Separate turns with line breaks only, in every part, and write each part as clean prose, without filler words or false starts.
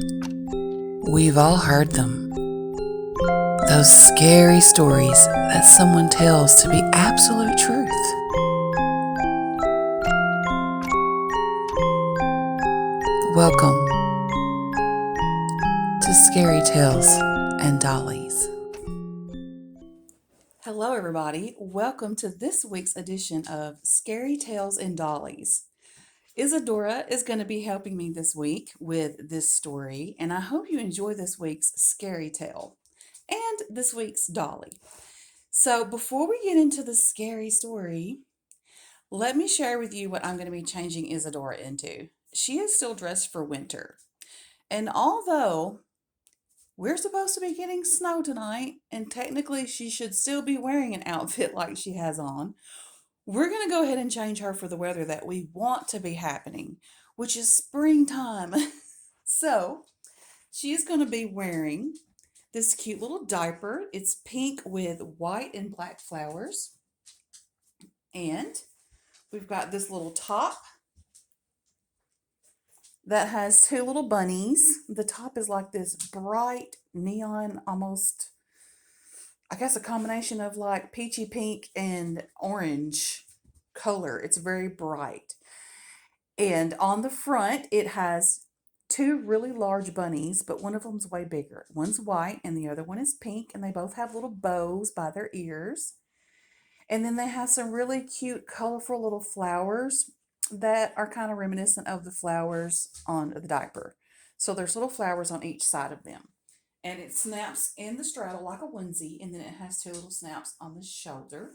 We've all heard them. Those scary stories that someone tells to be absolute truth. Welcome to Scary Tales and Dollies. Hello everybody, welcome to this week's edition of Scary Tales and Dollies. Isadora is going to be helping me this week with this story, and I hope you enjoy this week's scary tale and this week's dolly. So before we get into the scary story, let me share with you what I'm going to be changing Isadora into. She is still dressed for winter, and although we're supposed to be getting snow tonight, and technically she should still be wearing an outfit like she has on, we're going to go ahead and change her for the weather that we want to be happening, which is springtime. So she is going to be wearing this cute little diaper. It's pink with white and black flowers. And we've got this little top that has two little bunnies. The top is like this bright neon, almost, I guess, a combination of like peachy pink and orange color. It's very bright. And on the front, it has two really large bunnies, but one of them's way bigger. One's white and the other one is pink, and they both have little bows by their ears. And then they have some really cute, colorful little flowers that are kind of reminiscent of the flowers on the diaper. So there's little flowers on each side of them. And it snaps in the straddle like a onesie, and then it has two little snaps on the shoulder.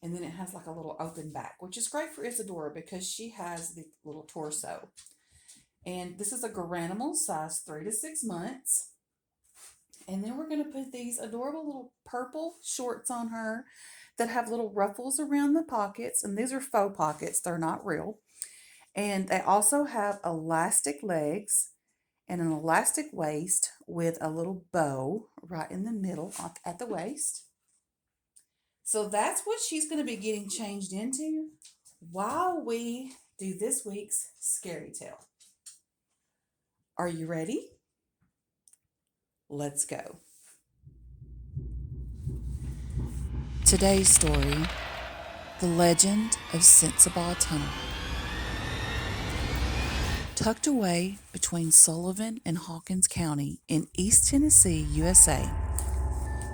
And then it has like a little open back, which is great for Isadora because she has the little torso. And this is a Garanimal size 3 to 6 months. And then we're going to put these adorable little purple shorts on her that have little ruffles around the pockets. And these are faux pockets, they're not real. And they also have elastic legs and an elastic waist with a little bow right in the middle at the waist. So that's what she's going to be getting changed into while we do this week's scary tale. Are you ready? Let's go. Today's story, The Legend of Sensabaugh Tunnel. Tucked away between Sullivan and Hawkins County in East Tennessee, USA,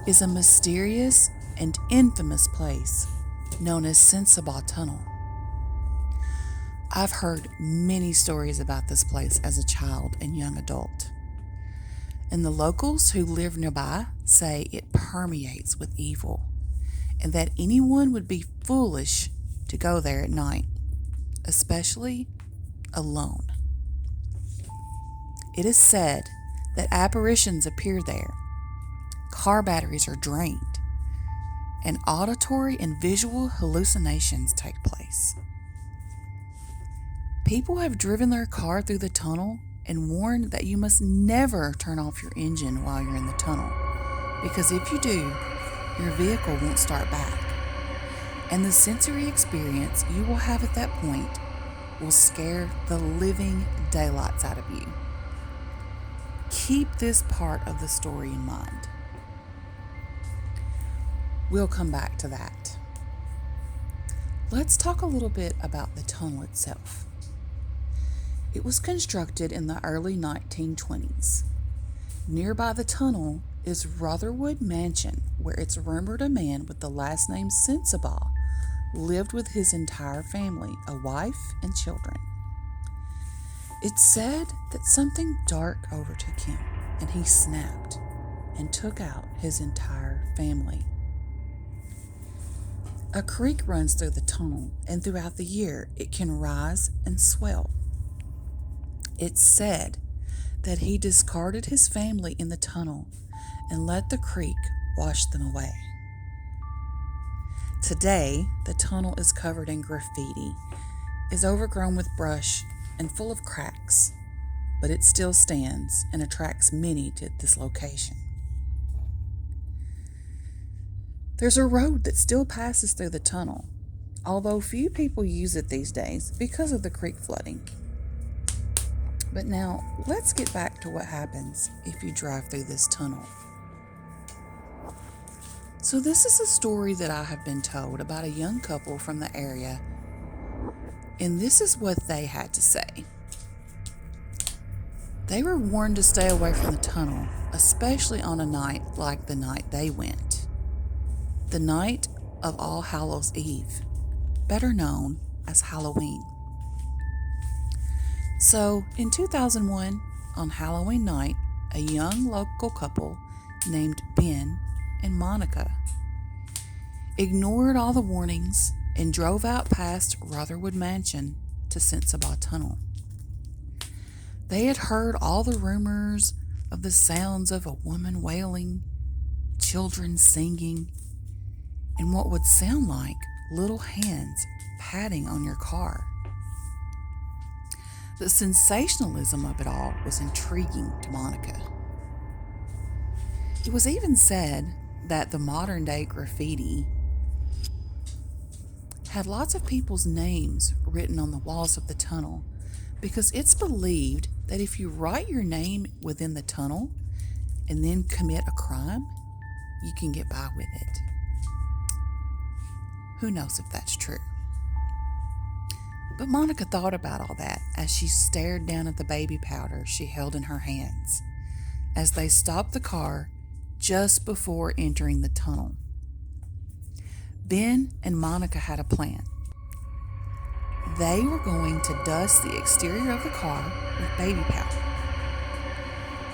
is a mysterious and infamous place known as Sensabaugh Tunnel. I've heard many stories about this place as a child and young adult, and the locals who live nearby say it permeates with evil, and that anyone would be foolish to go there at night, especially alone. It is said that apparitions appear there, car batteries are drained, and auditory and visual hallucinations take place. People have driven their car through the tunnel and warned that you must never turn off your engine while you're in the tunnel, because if you do, your vehicle won't start back. And the sensory experience you will have at that point will scare the living daylights out of you. Keep this part of the story in mind. We'll come back to that. Let's talk a little bit about the tunnel itself. It was constructed in the early 1920s. Nearby the tunnel is Rotherwood Mansion, where it's rumored a man with the last name Sensabaugh lived with his entire family, a wife and children. It's said that something dark overtook him, and he snapped and took out his entire family. A creek runs through the tunnel, and throughout the year it can rise and swell. It's said that he discarded his family in the tunnel and let the creek wash them away. Today, the tunnel is covered in graffiti, is overgrown with brush, and full of cracks, but it still stands and attracts many to this location. There's a road that still passes through the tunnel, although few people use it these days because of the creek flooding. But now, let's get back to what happens if you drive through this tunnel. So this is a story that I have been told about a young couple from the area, and this is what they had to say. They were warned to stay away from the tunnel, especially on a night like the night they went. The night of All Hallows Eve, better known as Halloween. So, in 2001, on Halloween night, a young local couple named Ben and Monica ignored all the warnings and drove out past Rotherwood Mansion to Sensabaugh Tunnel. They had heard all the rumors of the sounds of a woman wailing, children singing, and what would sound like little hands patting on your car. The sensationalism of it all was intriguing to Monica. It was even said that the modern-day graffiti had lots of people's names written on the walls of the tunnel because it's believed that if you write your name within the tunnel and then commit a crime, you can get by with it. Who knows if that's true? But Monica thought about all that as she stared down at the baby powder she held in her hands as they stopped the car just before entering the tunnel. Ben and Monica had a plan. They were going to dust the exterior of the car with baby powder.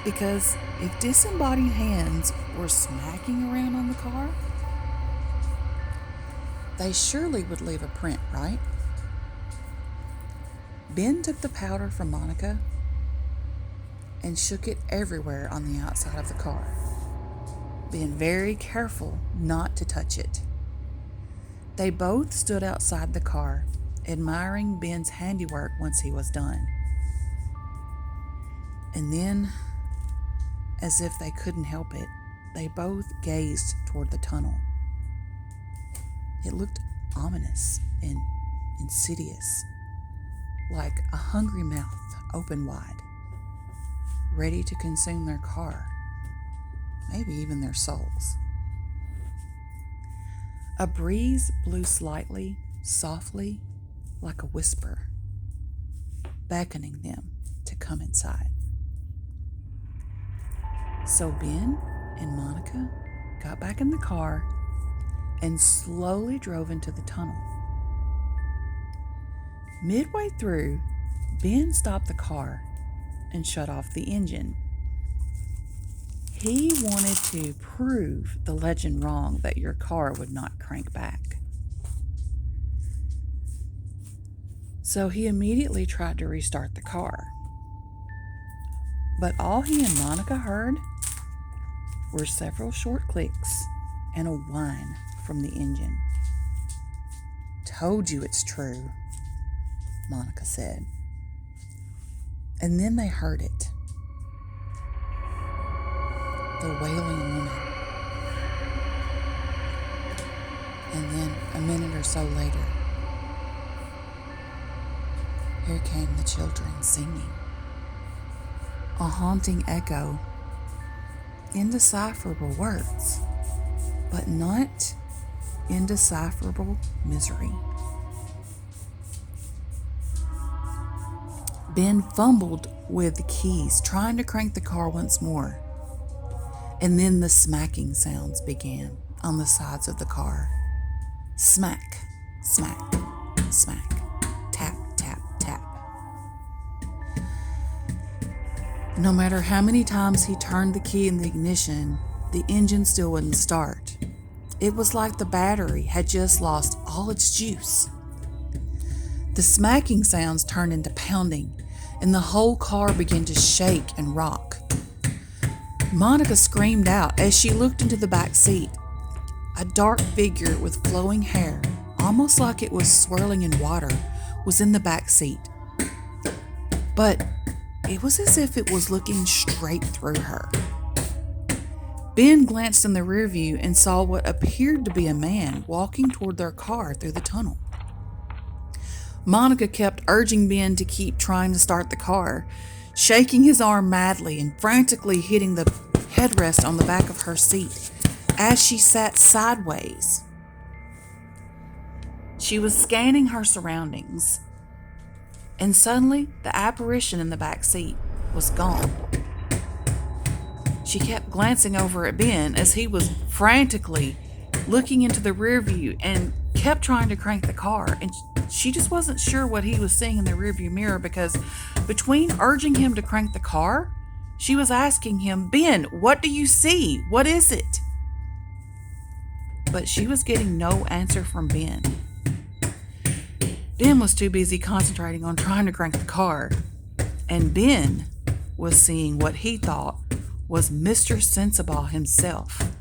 Because if disembodied hands were smacking around on the car, they surely would leave a print, right? Ben took the powder from Monica and shook it everywhere on the outside of the car, being very careful not to touch it. They both stood outside the car, admiring Ben's handiwork once he was done. And then, as if they couldn't help it, they both gazed toward the tunnel. It looked ominous and insidious, like a hungry mouth open wide, ready to consume their car, maybe even their souls. A breeze blew slightly, softly, like a whisper, beckoning them to come inside. So Ben and Monica got back in the car and slowly drove into the tunnel. Midway through, Ben stopped the car and shut off the engine. He wanted to prove the legend wrong that your car would not crank back. So he immediately tried to restart the car. But all he and Monica heard were several short clicks and a whine from the engine. "Told you it's true," Monica said. And then they heard it. The wailing woman. And then a minute or so later, here came the children singing. A haunting echo. Indecipherable words, but not indecipherable misery. Ben fumbled with the keys, trying to crank the car once more. And then the smacking sounds began on the sides of the car. Smack, smack, smack, tap, tap, tap. No matter how many times he turned the key in the ignition, the engine still wouldn't start. It was like the battery had just lost all its juice. The smacking sounds turned into pounding, and the whole car began to shake and rock. Monica screamed out as she looked into the back seat. A dark figure with flowing hair, almost like it was swirling in water, was in the back seat. But it was as if it was looking straight through her. Ben glanced in the rear view and saw what appeared to be a man walking toward their car through the tunnel. Monica kept urging Ben to keep trying to start the car. shaking his arm madly and frantically hitting the headrest on the back of her seat as she sat sideways. She was scanning her surroundings, and suddenly the apparition in the back seat was gone. She kept glancing over at Ben as he was frantically looking into the rear view and kept trying to crank the car, and she just wasn't sure what he was seeing in the rearview mirror, because between urging him to crank the car, she was asking him, "Ben, what do you see? What is it?" But she was getting no answer from Ben. Ben was too busy concentrating on trying to crank the car, and Ben was seeing what he thought was Mr. Sensabaugh himself,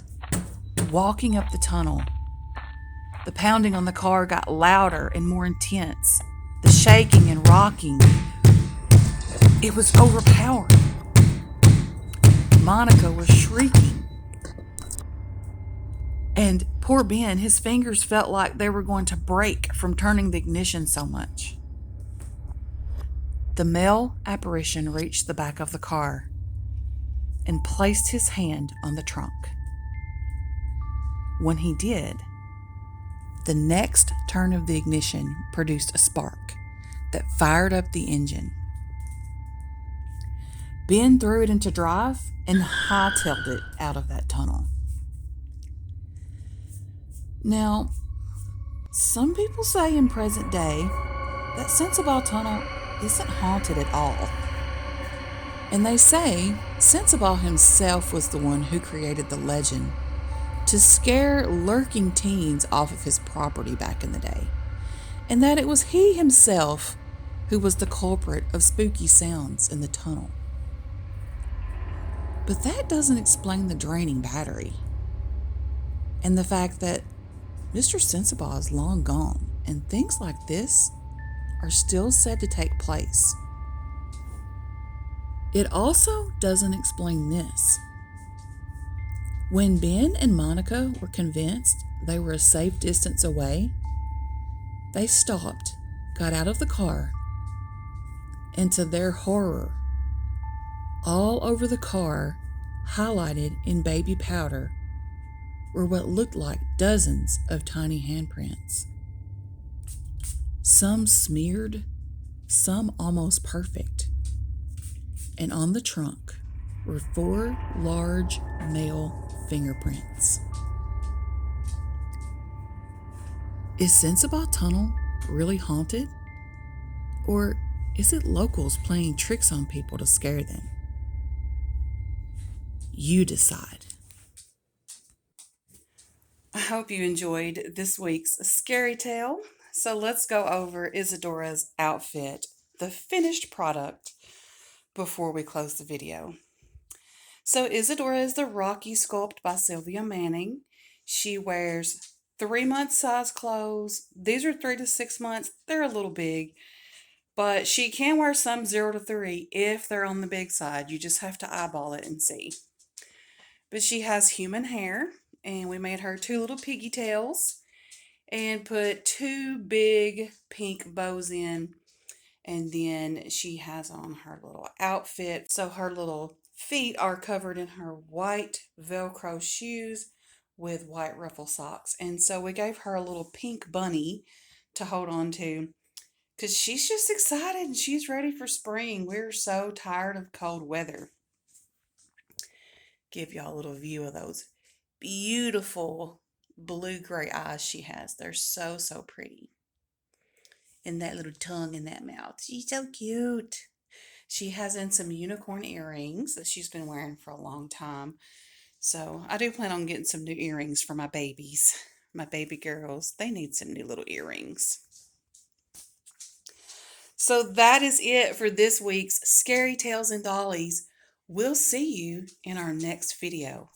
walking up the tunnel. The pounding on the car got louder and more intense. The shaking and rocking, it was overpowering. Monica was shrieking. And poor Ben, his fingers felt like they were going to break from turning the ignition so much. The male apparition reached the back of the car and placed his hand on the trunk. When he did, the next turn of the ignition produced a spark that fired up the engine. Ben threw it into drive and hightailed it out of that tunnel. Now, some people say in present day that Sensabaugh Tunnel isn't haunted at all. And they say Sensabaugh himself was the one who created the legend to scare lurking teens off of his property back in the day, and that it was he himself who was the culprit of spooky sounds in the tunnel. But that doesn't explain the draining battery and the fact that Mr. Sensabaugh is long gone, and things like this are still said to take place. It also doesn't explain this. When Ben and Monica were convinced they were a safe distance away, they stopped, got out of the car, and to their horror, all over the car, highlighted in baby powder, were what looked like dozens of tiny handprints. Some smeared, some almost perfect. And on the trunk were 4 large male fingerprints. Is Sensabaugh Tunnel really haunted? Or is it locals playing tricks on people to scare them? You decide. I hope you enjoyed this week's scary tale. So let's go over Isadora's outfit, the finished product, before we close the video. So Isadora is the Rocky sculpt by Sylvia Manning. She wears 3-month size clothes. These are 3 to 6 months. They're a little big, but she can wear some 0 to 3 if they're on the big side. You just have to eyeball it and see. But she has human hair, and we made her 2 little piggy tails and put 2 big pink bows in. And then she has on her little outfit. So her little feet are covered in her white Velcro shoes with white ruffle socks. And so we gave her a little pink bunny to hold on to because she's just excited and she's ready for spring. We're so tired of cold weather. Give y'all a little view of those beautiful blue-gray eyes she has. They're so, so pretty. And that little tongue in that mouth. She's so cute. She has in some unicorn earrings that she's been wearing for a long time. So I do plan on getting some new earrings for my babies. My baby girls, they need some new little earrings. So that is it for this week's Scary Tales and Dollies. We'll see you in our next video.